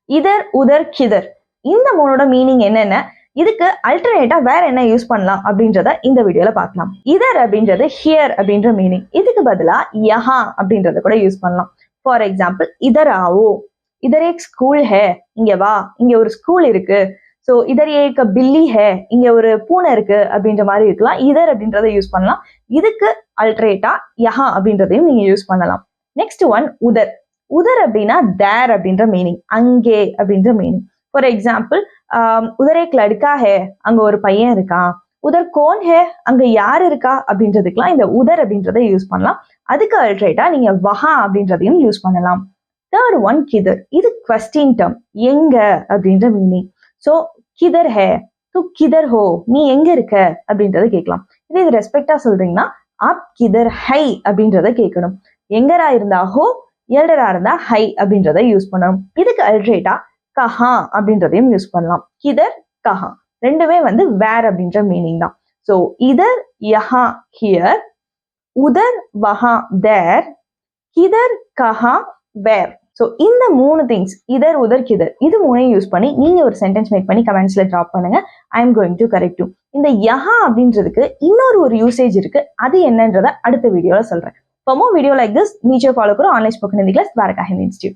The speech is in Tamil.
இதர் உதர் கிதர் இந்த மூணோட மீனிங் என்னென்ன, இதுக்கு அல்டர்னேட்டா வேற என்ன யூஸ் பண்ணலாம் அப்படின்றத இந்த வீடியோல பார்க்கலாம். இதர் அப்படின்றது ஹியர் அப்படின்ற மீனிங். இதுக்கு பதிலா யஹா அப்படின்றத கூட யூஸ் பண்ணலாம். ஃபார் எக்ஸாம்பிள் இதர் ஆவோ, இதர் ஏக் ஸ்கூல் ஹே, இங்க வா, இங்க ஒரு ஸ்கூல் இருக்கு. ஸோ இதர் ஏக் பில்லி ஹே, இங்க ஒரு பூனை இருக்கு அப்படின்ற மாதிரி இருக்கலாம். இதர் அப்படின்றத யூஸ் பண்ணலாம். இதுக்கு அல்டர்னேட்டா யஹா அப்படின்றதையும் நீங்க யூஸ் பண்ணலாம். Next one உதர். உதர் அப்படின்னா தேர் அப்படின்ற மீனிங், அங்கே அப்படின்ற மீனிங். ஃபார் எக்ஸாம்பிள் உதர் ஏக் லடுக்கா ஹே, அங்க ஒரு பையன் இருக்கான். உதர் கோன் ஹே, அங்க யார் இருக்கா அப்படின்றதுக்கெல்லாம் இந்த உதர் அப்படின்றத யூஸ் பண்ணலாம். அதுக்கு அல்டர்னேட்டா நீங்க வஹா அப்படின்றதையும் யூஸ் பண்ணலாம். தேர்ட் ஒன் கிதர். இது கொஸ்டின் டேர்ம், எங்க அப்படின்ற மீனிங். ஸோ கிதர் ஹே, து கிதர் ஹோ, நீ எங்க இருக்க அப்படின்றத கேட்கலாம். இது ரெஸ்பெக்டா சொல்றீங்கன்னா ஆப் கிதர் ஹை அப்படின்றத கேட்கணும். எங்கரா இருந்தா ஹோ, எல்டரா இருந்தா ஹை அப்படின்றத யூஸ் பண்ணணும். இதுக்கு அல்டர்னேட்டா கஹா அப்படின்றதையும் யூஸ் பண்ணலாம். கிதர் கஹா ரெண்டுமே வந்து வேர் அப்படின்ற மீனிங் தான். ஸோ இதர் யஹா here, உதர் வஹா there, கிதர் Kanha where. So இந்த மூணு திங்ஸ் இதர் உதர் கிதர் இது மூணையும் யூஸ் பண்ணி நீங்க ஒரு சென்டென்ஸ் மேக் பண்ணி கமெண்ட்ஸ்ல ட்ராப் பண்ணுங்க. I am going to correct you. இந்த யஹா அப்படின்றதுக்கு இன்னொரு ஒரு யூசேஜ் இருக்கு, அது என்னன்றத அடுத்த வீடியோல சொல்றேன். For more video like this, need to follow our online spoken Hindi class, Dwaraka Hindi Institute.